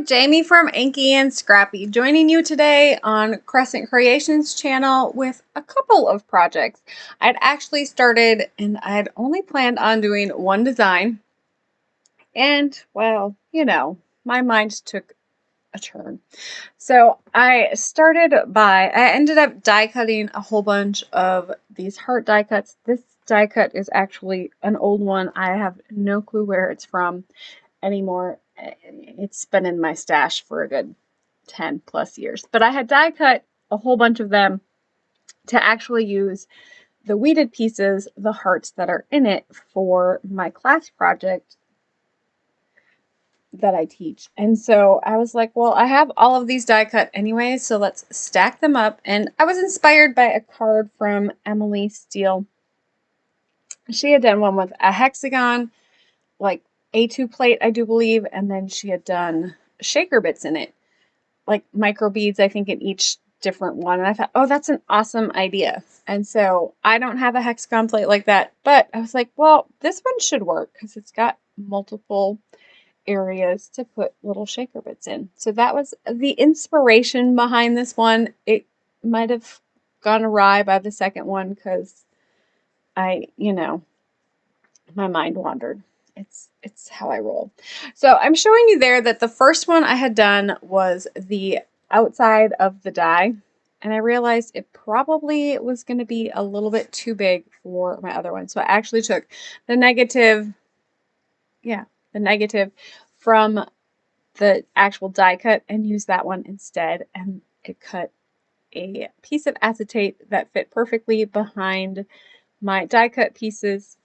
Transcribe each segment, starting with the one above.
Jamie from InkyAndScrappy, joining you today on Crescent Creations channel with a couple of projects. I'd actually started and I'd only planned on doing one design, and well, my mind took a turn. So I ended up die cutting a whole bunch of these heart die cuts. This die cut is actually an old one. I have no clue where it's from anymore. It's been in my stash for a good 10 plus years. But I had die cut a whole bunch of them to actually use the weeded pieces, the hearts that are in it, for my class project that I teach. And so I was like, well, I have all of these die cut anyway, so let's stack them up. And I was inspired by a card from Emily Steele. She had done one with a hexagon, like A2 plate, I do believe, and then she had done shaker bits in it, like micro beads, I think, in each different one. And I thought, oh, that's an awesome idea. And so I don't have a hexagon plate like that, but I was like, well, this one should work because it's got multiple areas to put little shaker bits in. So that was the inspiration behind this one. It might have gone awry by the second one because my mind wandered. It's how I roll. So I'm showing you there that the first one I had done was the outside of the die, and I realized it probably was going to be a little bit too big for my other one. So I actually took the negative from the actual die cut and used that one instead, and it cut a piece of acetate that fit perfectly behind my die cut pieces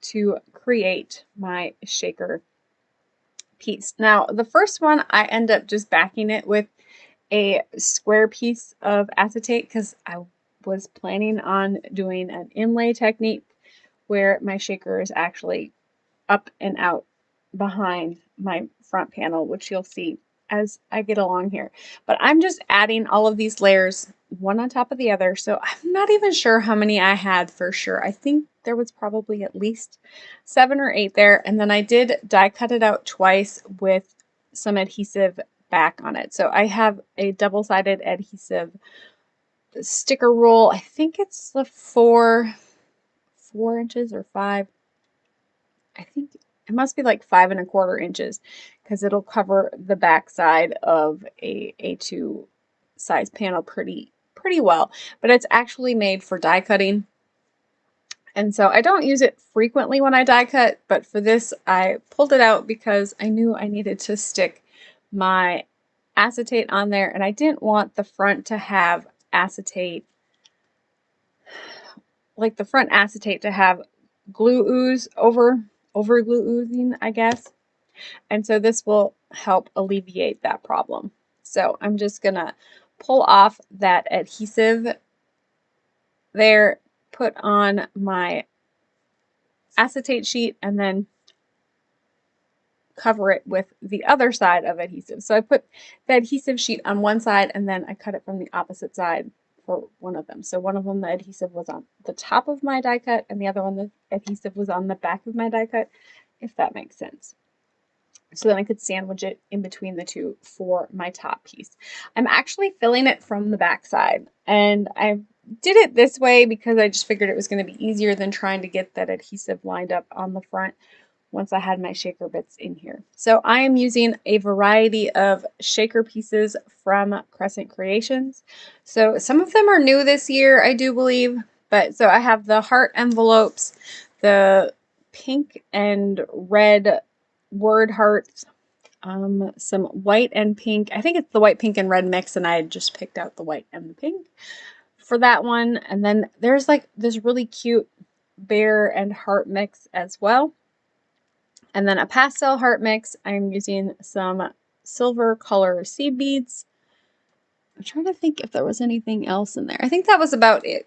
to create my shaker piece. Now, the first one, I end up just backing it with a square piece of acetate because I was planning on doing an inlay technique where my shaker is actually up and out behind my front panel, which you'll see as I get along here. But I'm just adding all of these layers one on top of the other. So I'm not even sure how many I had for sure. I think there was probably at least 7 or 8 there. And then I did die cut it out twice with some adhesive back on it. So I have a double-sided adhesive sticker roll. I think it's the 4 inches or 5. I think it must be like 5 1/4 inches because it'll cover the back side of a A2 size panel pretty well. But it's actually made for die cutting. And so I don't use it frequently when I die cut, but for this I pulled it out because I knew I needed to stick my acetate on there, and I didn't want the front to have acetate, like the front acetate to have glue ooze over glue oozing, I guess. And so this will help alleviate that problem. So I'm just gonna pull off that adhesive there, put on my acetate sheet, and then cover it with the other side of adhesive. So I put the adhesive sheet on one side and then I cut it from the opposite side for one of them. So one of them, the adhesive was on the top of my die cut, and the other one, the adhesive was on the back of my die cut, if that makes sense. So then I could sandwich it in between the two for my top piece. I'm actually filling it from the back side, and I did it this way because I just figured it was going to be easier than trying to get that adhesive lined up on the front once I had my shaker bits in here. So I am using a variety of shaker pieces from Crescent Creations. So some of them are new this year, I do believe. But so I have the heart envelopes, the pink and red word hearts, some white and pink. I think it's the white, pink, and red mix, and I just picked out the white and the pink for that one. And then there's like this really cute bear and heart mix as well. And then a pastel heart mix. I'm using some silver color seed beads. I'm trying to think if there was anything else in there. I think that was about it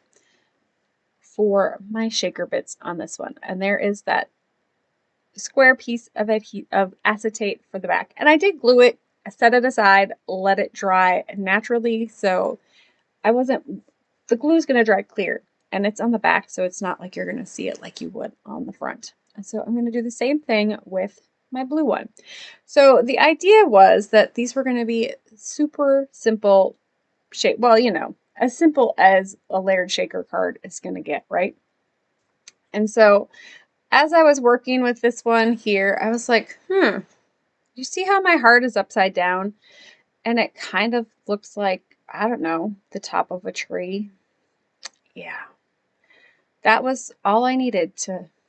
for my shaker bits on this one. And there is that square piece of acetate for the back. And I did glue it. I set it aside, let it dry naturally. So the glue is going to dry clear. And it's on the back, so it's not like you're going to see it like you would on the front. And so I'm going to do the same thing with my blue one. So the idea was that these were going to be super simple shape. Well, you know, as simple as a layered shaker card is going to get, right? And so as I was working with this one here, I was like, you see how my heart is upside down? And it kind of looks like, I don't know, the top of a tree. Yeah. That was all I needed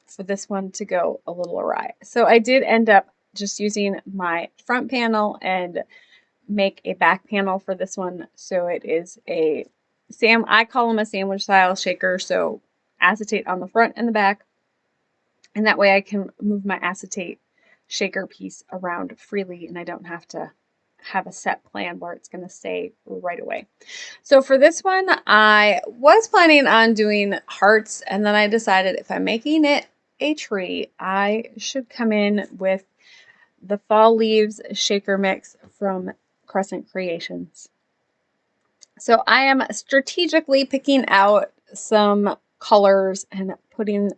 for this one to go a little awry. So I did end up just using my front panel and make a back panel for this one. So it is I call them a sandwich style shaker. So acetate on the front and the back. And that way I can move my acetate shaker piece around freely and I don't have to have a set plan where it's going to stay right away. So for this one, I was planning on doing hearts, and then I decided if I'm making it a tree, I should come in with the Fall Leaves Shaker Mix from Crescent Creations. So I am strategically picking out some colors and putting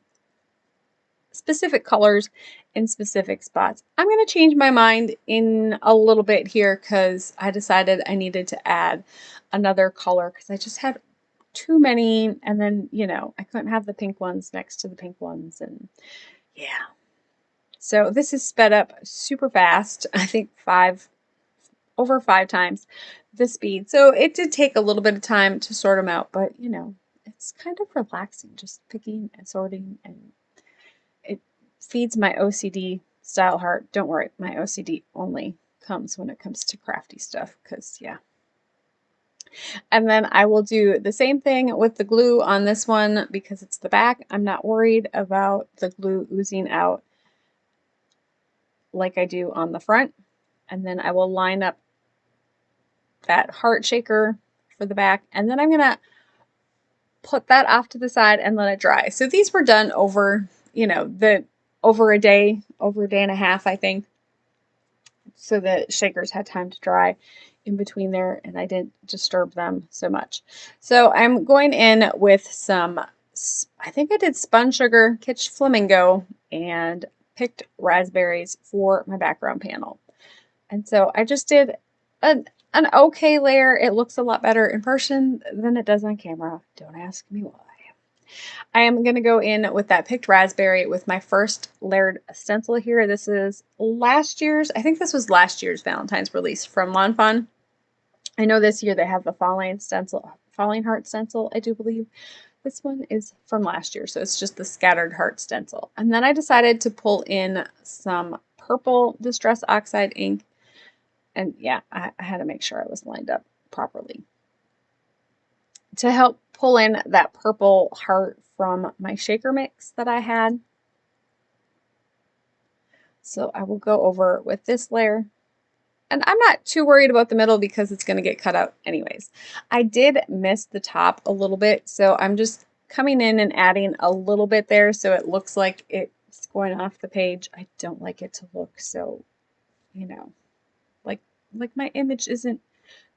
specific colors in specific spots. I'm going to change my mind in a little bit here because I decided I needed to add another color because I just had too many, and then, you know, I couldn't have the pink ones next to the pink ones, and yeah. So this is sped up super fast. I think over 5 times the speed. So it did take a little bit of time to sort them out, but you know, it's kind of relaxing just picking and sorting, and it feeds my OCD style heart. Don't worry, my OCD only comes when it comes to crafty stuff, because yeah. And then I will do the same thing with the glue on this one because it's the back. I'm not worried about the glue oozing out like I do on the front. And then I will line up that heart shaker for the back. And then I'm going to put that off to the side and let it dry. So these were done over, you know, over a day and a half, I think. So the shakers had time to dry in between there and I didn't disturb them so much. So I'm going in with some, I think I did spun sugar, Kitsch Flamingo, and picked raspberries for my background panel. And so I just did an okay layer. It looks a lot better in person than it does on camera. Don't ask me why. I am going to go in with that picked raspberry with my first layered stencil here. This is I think this was last year's Valentine's release from Lawn Fun. I know this year they have the Falling Heart stencil, I do believe. This one is from last year, so it's just the Scattered Heart stencil. And then I decided to pull in some purple Distress Oxide ink. And yeah, I had to make sure I was lined up properly to help pull in that purple heart from my shaker mix that I had. So I will go over with this layer. And I'm not too worried about the middle because it's going to get cut out anyways. I did miss the top a little bit, so I'm just coming in and adding a little bit there so it looks like it's going off the page. I don't like it to look so, you know, like my image isn't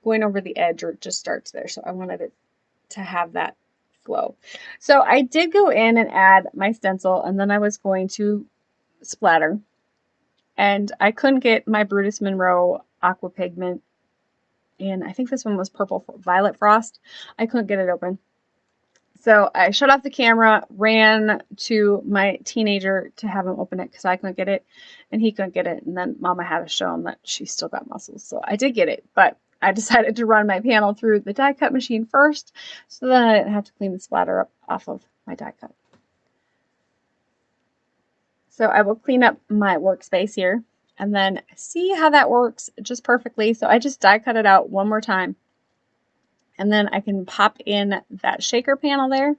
going over the edge or it just starts there. So I wanted it to have that flow. So I did go in and add my stencil, and then I was going to splatter. And I couldn't get my Brutus Monroe aqua pigment, and I think this one was purple violet frost. I couldn't get it open. So I shut off the camera, ran to my teenager to have him open it because I couldn't get it and he couldn't get it. And then Mama had to show him that she still got muscles. So I did get it, but I decided to run my panel through the die cut machine first so then I didn't have to clean the splatter up off of my die cut. So I will clean up my workspace here and then see how that works just perfectly. So I just die cut it out one more time. And then I can pop in that shaker panel there.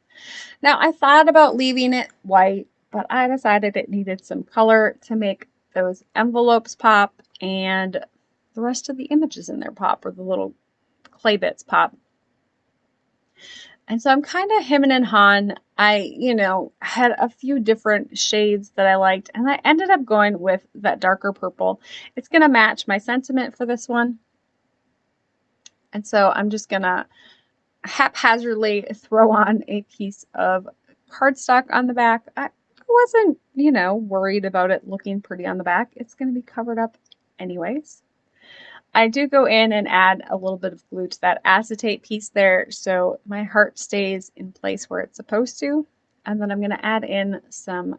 Now I thought about leaving it white, but I decided it needed some color to make those envelopes pop and the rest of the images in there pop, or the little clay bits pop. And so I'm kind of hemming and hawing. I, had a few different shades that I liked, and I ended up going with that darker purple. It's going to match my sentiment for this one. And so I'm just going to haphazardly throw on a piece of cardstock on the back. wasn't, you know, worried about it looking pretty on the back. It's going to be covered up anyways. I do go in and add a little bit of glue to that acetate piece there so my heart stays in place where it's supposed to. And then I'm going to add in some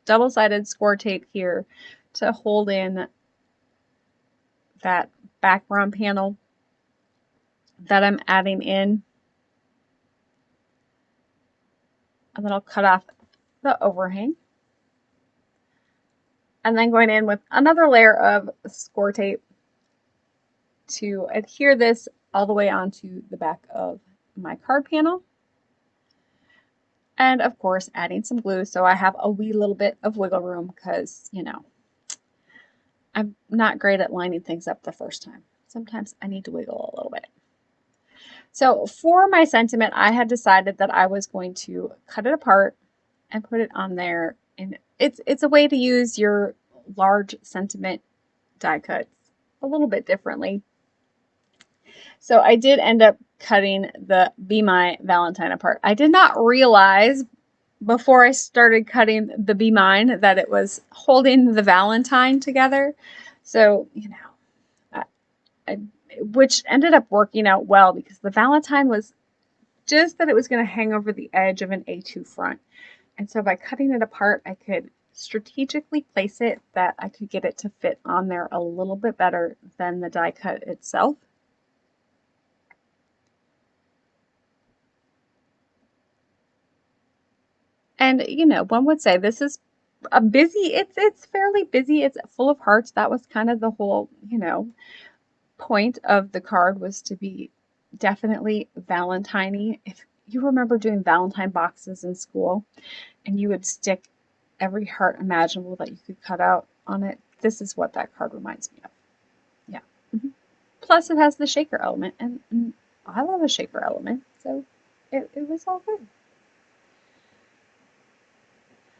double-sided score tape here to hold in that background panel that I'm adding in. And then I'll cut off the overhang. And then going in with another layer of score tape to adhere this all the way onto the back of my card panel. And of course, adding some glue so I have a wee little bit of wiggle room because, you know, I'm not great at lining things up the first time. Sometimes I need to wiggle a little bit. So for my sentiment, I had decided that I was going to cut it apart and put it on there. And it's a way to use your large sentiment die cuts a little bit differently. So I did end up cutting the Be My Valentine apart. I did not realize before I started cutting the Be Mine that it was holding the Valentine together. So, you know, which ended up working out well because the Valentine was just that it was going to hang over the edge of an A2 front. And so by cutting it apart, I could strategically place it that I could get it to fit on there a little bit better than the die cut itself. And, you know, one would say this is a busy, it's fairly busy. It's full of hearts. That was kind of the whole, you know, point of the card was to be definitely Valentine-y. If you remember doing Valentine boxes in school and you would stick every heart imaginable that you could cut out on it, this is what that card reminds me of. Yeah. Mm-hmm. Plus it has the shaker element and I love a shaker element, so it was all good.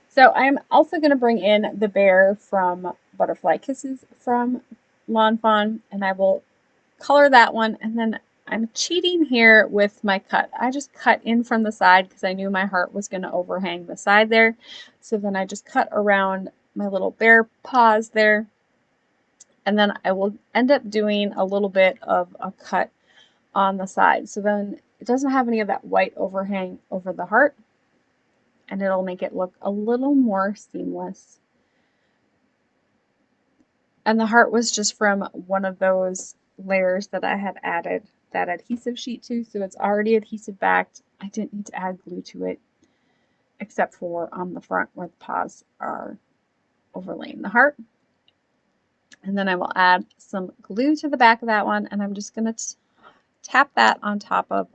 So I'm also going to bring in the bear from Butterfly Kisses from Lawn Fawn, and I will color that one. And then I'm cheating here with my cut. I just cut in from the side because I knew my heart was going to overhang the side there. So then I just cut around my little bear paws there. And then I will end up doing a little bit of a cut on the side. So then it doesn't have any of that white overhang over the heart. And it'll make it look a little more seamless. And the heart was just from one of those layers that I had added that adhesive sheet to, so it's already adhesive backed. I didn't need to add glue to it, except for on the front where the paws are overlaying the heart. And then I will add some glue to the back of that one, and I'm just going to tap that on top of,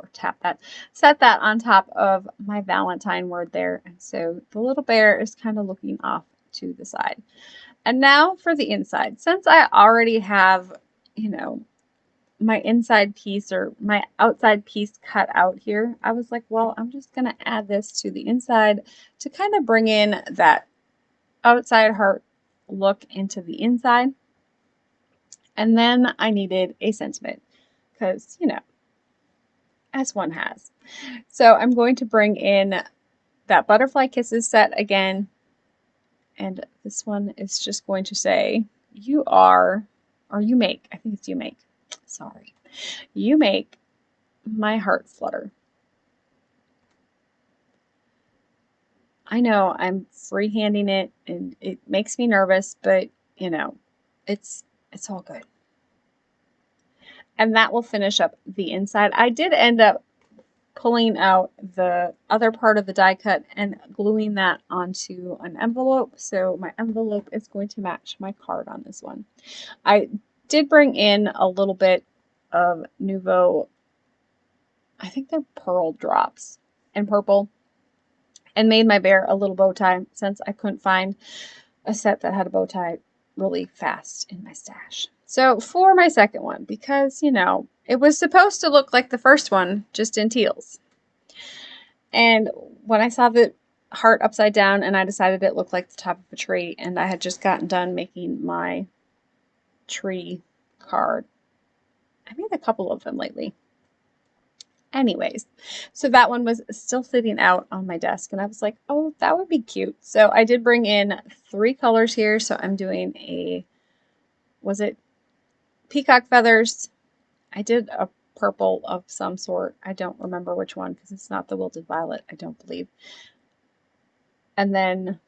set that on top of my Valentine word there. And so the little bear is kind of looking off to the side. And now for the inside. Since I already have, you know, my inside piece or my outside piece cut out here, I was like, well, I'm just going to add this to the inside to kind of bring in that outside heart look into the inside. And then I needed a sentiment because, you know, as one has. So I'm going to bring in that Butterfly Kisses set again. And this one is just going to say, you are, or you make, I think it's you make, sorry. You make my heart flutter. I know I'm freehanding it and it makes me nervous, but you know, it's all good. And that will finish up the inside. I did end up pulling out the other part of the die cut and gluing that onto an envelope. So my envelope is going to match my card on this one. I did bring in a little bit of Nouveau, I think they're pearl drops in purple, and made my bear a little bow tie since I couldn't find a set that had a bow tie really fast in my stash. So for my second one, because, you know, it was supposed to look like the first one, just in teals. And when I saw the heart upside down, and I decided it looked like the top of a tree, and I had just gotten done making my tree card. I made a couple of them lately. Anyways, so that one was still sitting out on my desk, and I was like, oh, that would be cute. So I did bring in 3 colors here. So I'm doing a, was it peacock feathers? I did a purple of some sort. I don't remember which one because it's not the wilted violet, I don't believe. And then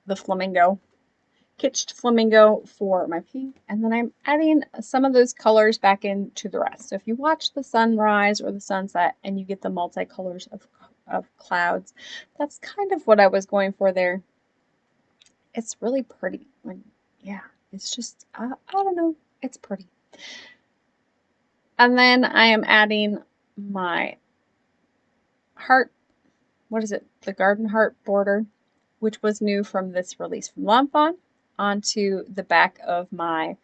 the flamingo, kitsched flamingo for my pink. And then I'm adding some of those colors back into the rest. So if you watch the sunrise or the sunset and you get the multicolors of clouds, that's kind of what I was going for there. It's really pretty. Yeah, it's just, I don't know, it's pretty. And then I am adding my heart, what is it? The garden heart border, which was new from this release from Fawn, onto the back of my,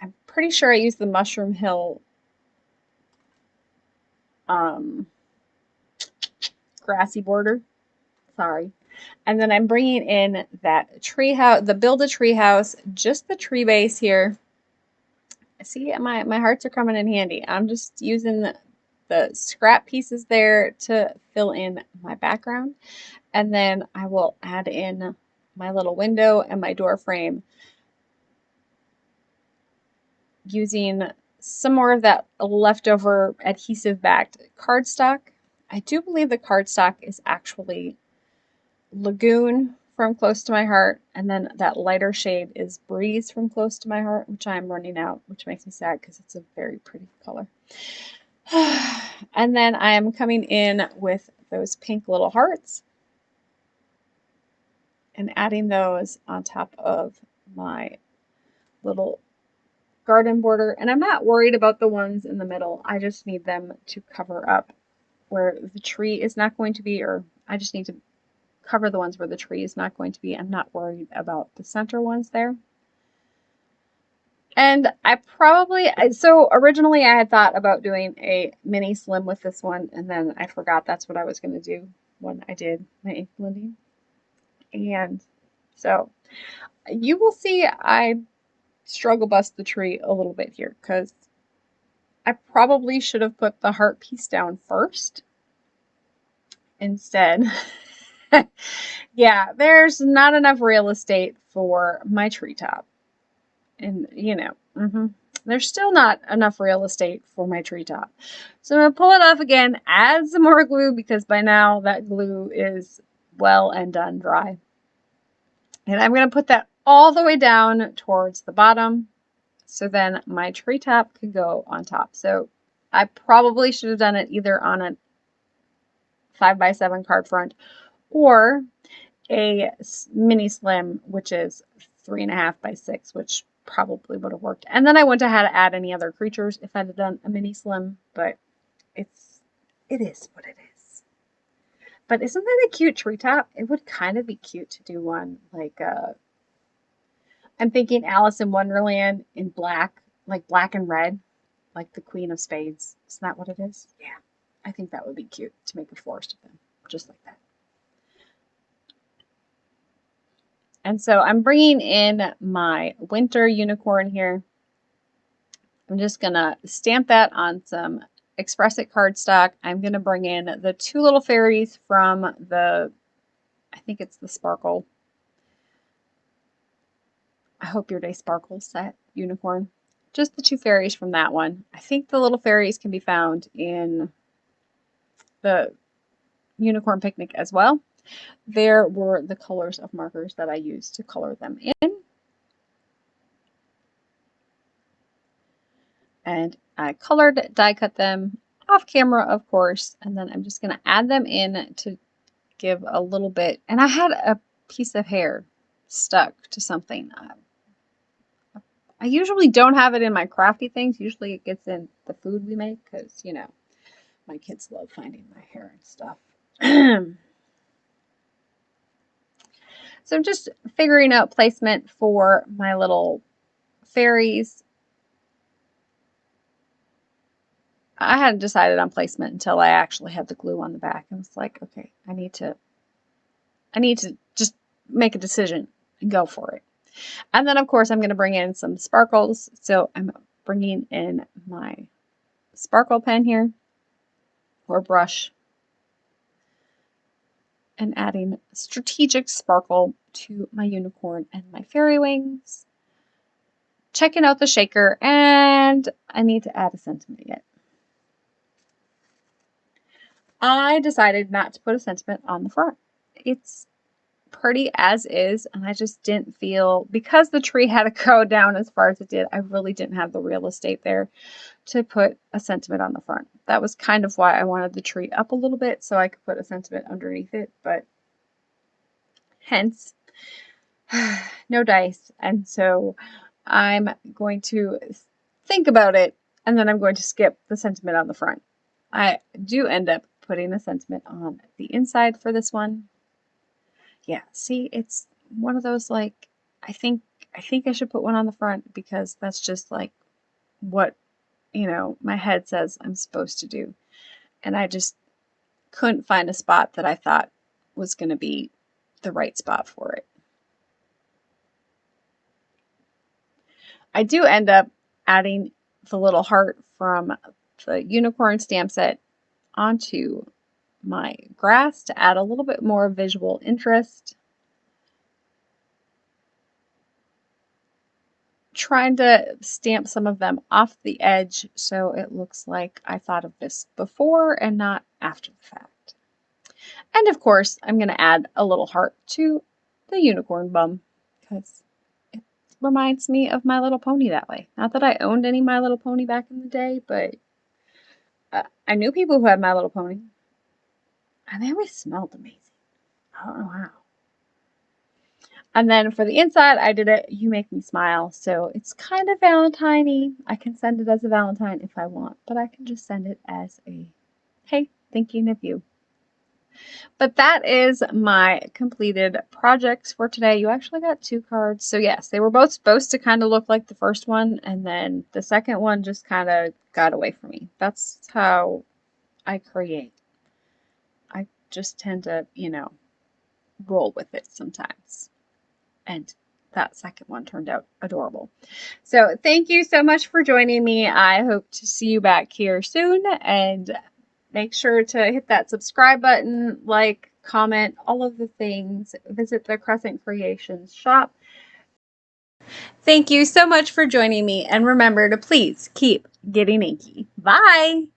I'm pretty sure I used the Mushroom Hill grassy border. Sorry. And then I'm bringing in that tree house, the Build a Tree House, just the tree base here. See, my hearts are coming in handy. I'm just using the scrap pieces there to fill in my background. And then I will add in my little window and my door frame using some more of that leftover adhesive backed cardstock. I do believe the cardstock is actually Lagoon from Close to My Heart, and then that lighter shade is Breeze from Close to My Heart, which I'm running out, which makes me sad because it's a very pretty color. And then I am coming in with those pink little hearts and adding those on top of my little garden border. And I'm not worried about the ones in the middle. I just need them to cover up where the tree is not going to be, or I just need to cover the ones where the tree is not going to be. I'm not worried about the center ones there. And I probably, so originally I had thought about doing a mini slim with this one, and then I forgot that's what I was going to do when I did my ink blending. And so you will see I struggle bust the tree a little bit here because I probably should have put the heart piece down first instead. Yeah, there's not enough real estate for my treetop. And, you know, there's still not enough real estate for my treetop. So I'm going to pull it off again, add some more glue because by now that glue is well and done dry. And I'm going to put that all the way down towards the bottom so then my treetop can go on top. So I probably should have done it either on a 5x7 card front or a mini slim, which is 3.5x6, which probably would have worked. And then I wouldn't have had to add any other creatures if I'd have done a mini slim, but it is what it is. But isn't that a cute treetop? It would kind of be cute to do one like I'm thinking Alice in Wonderland in black, like black and red, like the Queen of Spades. Isn't that what it is? Yeah. I think that would be cute to make a forest of them, just like that. And so I'm bringing in my winter unicorn here. I'm just going to stamp that on some Express It cardstock. I'm going to bring in the 2 little fairies from the, I think it's the Sparkle. I Hope Your Day Sparkles set unicorn. Just the 2 fairies from that one. I think the little fairies can be found in the Unicorn Picnic as well. There were the colors of markers that I used to color them in. And I colored, die cut them off camera, of course. And then I'm just going to add them in to give a little bit. And I had a piece of hair stuck to something. I usually don't have it in my crafty things. Usually it gets in the food we make because, you know, my kids love finding my hair and stuff. So I'm just figuring out placement for my little fairies. I hadn't decided on placement until I actually had the glue on the back. I was like, okay, I need to just make a decision and go for it. And then, of course, I'm going to bring in some sparkles. So I'm bringing in my sparkle pen here. or brush and adding strategic sparkle to my unicorn and my fairy wings. Checking out the shaker, and I need to add a sentiment yet. I decided not to put a sentiment on the front. It's pretty as is, and I just didn't feel, because the tree had to go down as far as it did, I really didn't have the real estate there to put a sentiment on the front. That was kind of why I wanted the tree up a little bit so I could put a sentiment underneath it, but hence no dice. And so I'm going to think about it, and then I'm going to skip the sentiment on the front. I do end up putting a sentiment on the inside for this one. Yeah, see, it's one of those, like, I think I should put one on the front because that's just like what, my head says I'm supposed to do. And I just couldn't find a spot that I thought was going to be the right spot for it. I do end up adding the little heart from the unicorn stamp set onto my grass to add a little bit more visual interest. Trying to stamp some of them off the edge so it looks like I thought of this before and not after the fact. And of course, I'm going to add a little heart to the unicorn bum because it reminds me of My Little Pony that way. Not that I owned any My Little Pony back in the day, but I knew people who had My Little Pony. And they always smelled amazing. I don't know how. And then for the inside, I did it, You Make Me Smile. So it's kind of Valentine-y. I can send it as a Valentine if I want, but I can just send it as a, hey, thinking of you. But that is my completed projects for today. You actually got 2 cards. So yes, they were both supposed to kind of look like the first one, and then the second one just kind of got away from me. That's how I create. I just tend to, roll with it sometimes. And that second one turned out adorable. So thank you so much for joining me. I hope to see you back here soon, and make sure to hit that subscribe button, like, comment, all of the things. Visit the Crescent Creations shop. Thank you so much for joining me, and remember to please keep getting inky. Bye!